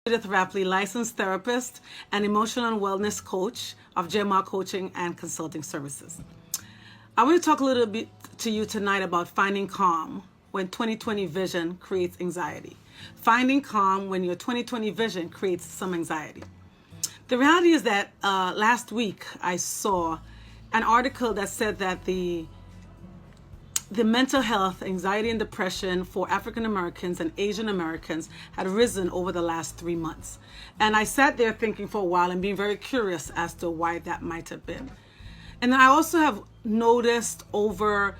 Judith Rapley, licensed therapist and emotional wellness coach of JMR Coaching and Consulting Services. I want to talk a little bit to you tonight about finding calm when 2020 vision creates anxiety. Finding calm when your 2020 vision creates some anxiety. The reality is that last week I saw an article that said that the mental health, anxiety and depression for African Americans and Asian Americans had risen over the last 3 months. And I sat there thinking for a while and being very curious as to why that might have been. And then I also have noticed over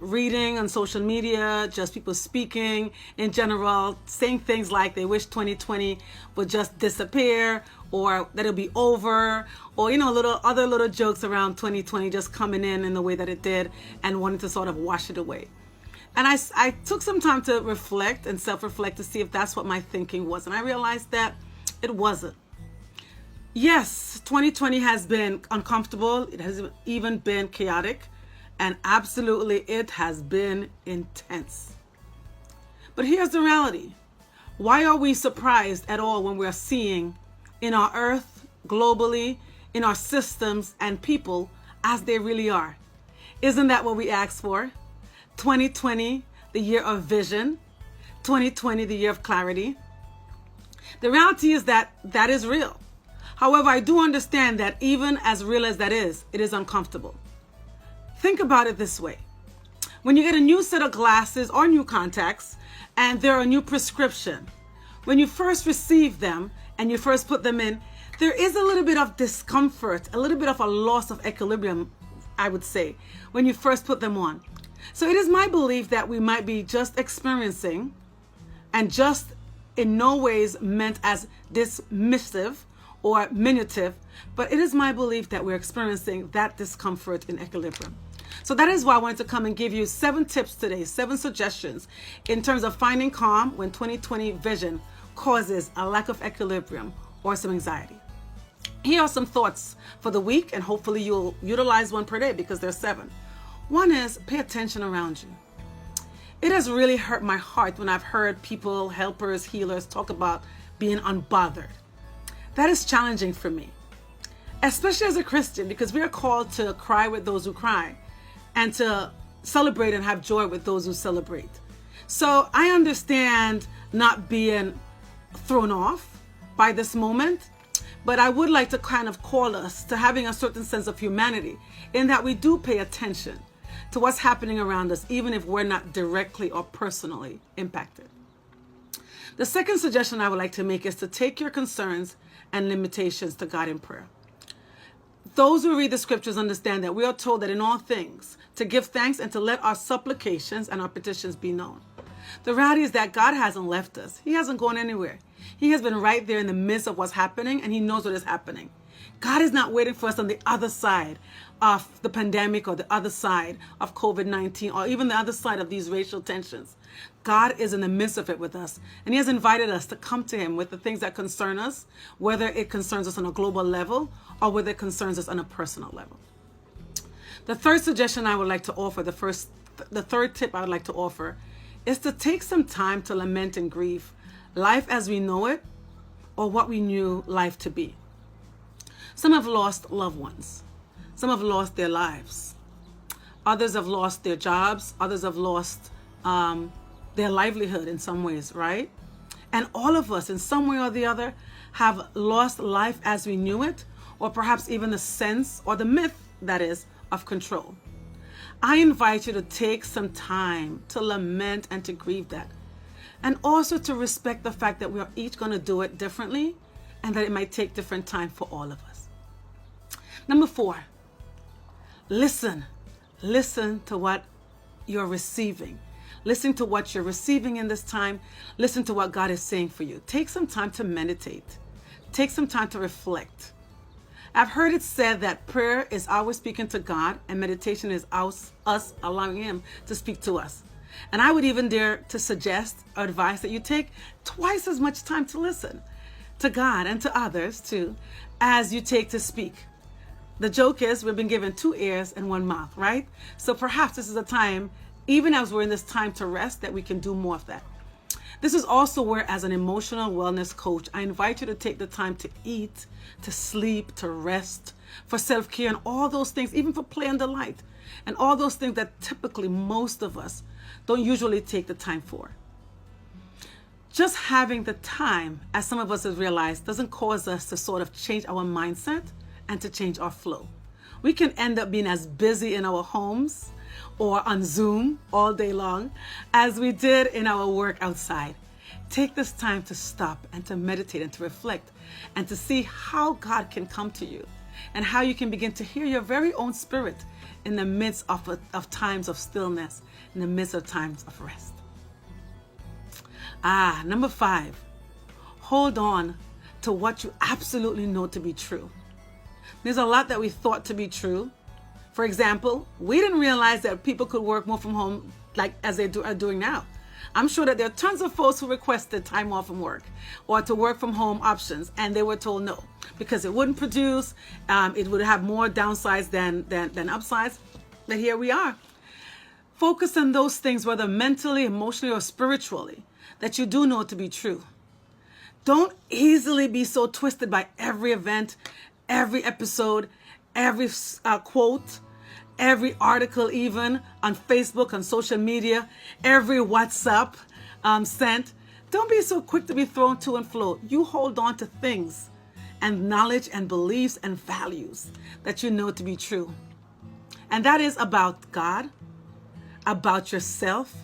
reading on social media, just people speaking in general, saying things like they wish 2020 would just disappear, or that it'll be over, or little jokes around 2020 just coming in the way that it did and wanting to sort of wash it away. And I took some time to reflect and self-reflect to see if that's what my thinking was. And I realized that it wasn't. Yes, 2020 has been uncomfortable. It has even been chaotic. And absolutely, it has been intense. But here's the reality. Why are we surprised at all when we're seeing in our earth, globally, in our systems and people as they really are? Isn't that what we asked for? 2020, the year of vision. 2020, the year of clarity. The reality is that that is real. However, I do understand that even as real as that is, it is uncomfortable. Think about it this way. When you get a new set of glasses or new contacts and they're a new prescription, when you first receive them and you first put them in, there is a little bit of discomfort, a little bit of a loss of equilibrium, I would say, when you first put them on. So it is my belief that we might be just experiencing, and just in no ways meant as dismissive or diminutive, but it is my belief that we're experiencing that discomfort in equilibrium. So that is why I wanted to come and give you 7 tips today, 7 suggestions in terms of finding calm when 2020 vision causes a lack of equilibrium or some anxiety. Here are some thoughts for the week, and hopefully you'll utilize one per day because there's 7. One is pay attention around you. It has really hurt my heart when I've heard people, helpers, healers talk about being unbothered. That is challenging for me, especially as a Christian, because we are called to cry with those who cry and to celebrate and have joy with those who celebrate. So I understand not being thrown off by this moment, but I would like to kind of call us to having a certain sense of humanity in that we do pay attention to what's happening around us, even if we're not directly or personally impacted. The second suggestion I would like to make is to take your concerns and limitations to God in prayer. Those who read the scriptures understand that we are told that in all things to give thanks and to let our supplications and our petitions be known. The reality is that God hasn't left us. He hasn't gone anywhere. He has been right there in the midst of what's happening, and he knows what is happening. God is not waiting for us on the other side of the pandemic or the other side of COVID-19 or even the other side of these racial tensions. God is in the midst of it with us, and he has invited us to come to him with the things that concern us, whether it concerns us on a global level or whether it concerns us on a personal level. The third suggestion I would like to offer, the third tip I would like to offer is to take some time to lament and grieve life as we know it or what we knew life to be. Some have lost loved ones. Some have lost their lives. Others have lost their jobs. Others have lost their livelihood in some ways, right? And all of us, in some way or the other, have lost life as we knew it, or perhaps even the sense or the myth, that is, of control. I invite you to take some time to lament and to grieve that. And also to respect the fact that we are each going to do it differently and that it might take different time for all of us. Number 4, listen. Listen to what you're receiving. Listen to what you're receiving in this time. Listen to what God is saying for you. Take some time to meditate. Take some time to reflect. I've heard it said that prayer is always speaking to God and meditation is us allowing him to speak to us. And I would even dare to suggest or advise that you take twice as much time to listen to God and to others too as you take to speak. The joke is we've been given 2 ears and 1 mouth, right? So perhaps this is a time, even as we're in this time to rest, that we can do more of that. This is also where, as an emotional wellness coach, I invite you to take the time to eat, to sleep, to rest, for self-care, and all those things, even for play and delight, and all those things that typically most of us don't usually take the time for. Just having the time, as some of us have realized, doesn't cause us to sort of change our mindset and to change our flow. We can end up being as busy in our homes or on Zoom all day long as we did in our work outside. Take this time to stop and to meditate and to reflect and to see how God can come to you and how you can begin to hear your very own spirit in the midst of times of stillness, in the midst of times of rest. Number 5, hold on to what you absolutely know to be true. There's a lot that we thought to be true. For example, we didn't realize that people could work more from home like as they are doing now. I'm sure that there are tons of folks who requested time off from work or to work from home options, and they were told no because it wouldn't produce, it would have more downsides than upsides. But here we are. Focus on those things, whether mentally, emotionally, or spiritually, that you do know to be true. Don't easily be so twisted by every event, every episode, every quote, every article, even on Facebook, on social media, every WhatsApp sent. Don't be so quick to be thrown to and fro. You hold on to things and knowledge and beliefs and values that you know to be true. And that is about God, about yourself,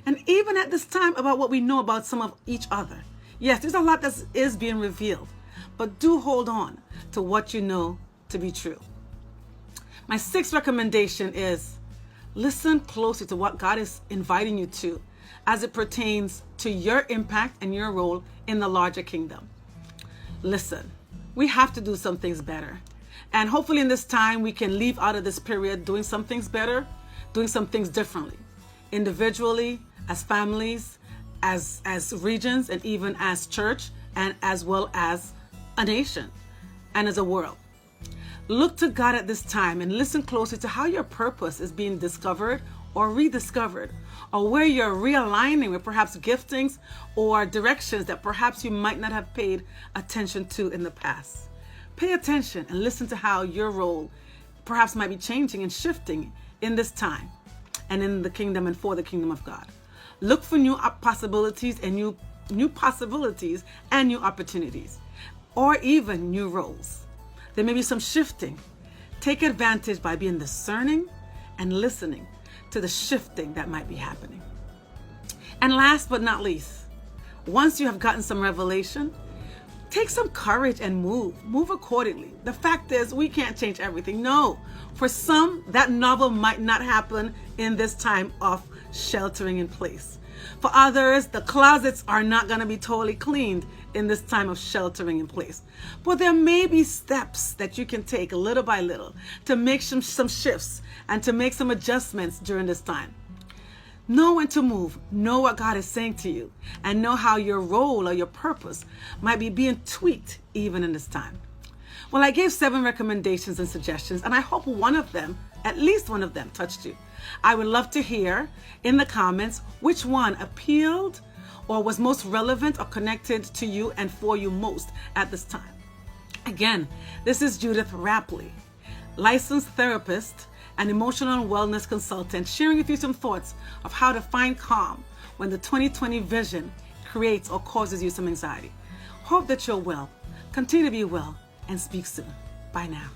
and even at this time about what we know about some of each other. Yes, there's a lot that is being revealed, but do hold on to what you know to be true. My 6th recommendation is listen closely to what God is inviting you to as it pertains to your impact and your role in the larger kingdom. Listen, we have to do some things better. And hopefully in this time we can leave out of this period doing some things better, doing some things differently, individually, as families, as regions, and even as church, and as well as a nation and as a world. Look to God at this time and listen closely to how your purpose is being discovered or rediscovered, or where you're realigning with perhaps giftings or directions that perhaps you might not have paid attention to in the past. Pay attention and listen to how your role perhaps might be changing and shifting in this time and in the kingdom and for the kingdom of God. Look for new possibilities and new possibilities and new opportunities, or even new roles. There may be some shifting. Take advantage by being discerning and listening to the shifting that might be happening. And last but not least, once you have gotten some revelation, take some courage and move accordingly. The fact is, we can't change everything. No, for some, that novel might not happen in this time of sheltering in place. For others, the closets are not going to be totally cleaned in this time of sheltering in place. But there may be steps that you can take little by little to make some shifts and to make some adjustments during this time. Know when to move, know what God is saying to you, and know how your role or your purpose might be being tweaked even in this time. Well, I gave 7 recommendations and suggestions, and I hope one of them, at least one of them, touched you. I would love to hear in the comments which one appealed or was most relevant or connected to you and for you most at this time. Again, this is Judith Rapley, licensed therapist and emotional wellness consultant, sharing with you some thoughts of how to find calm when the 2020 vision creates or causes you some anxiety. Hope that you're well. Continue to be well and speak soon. Bye now.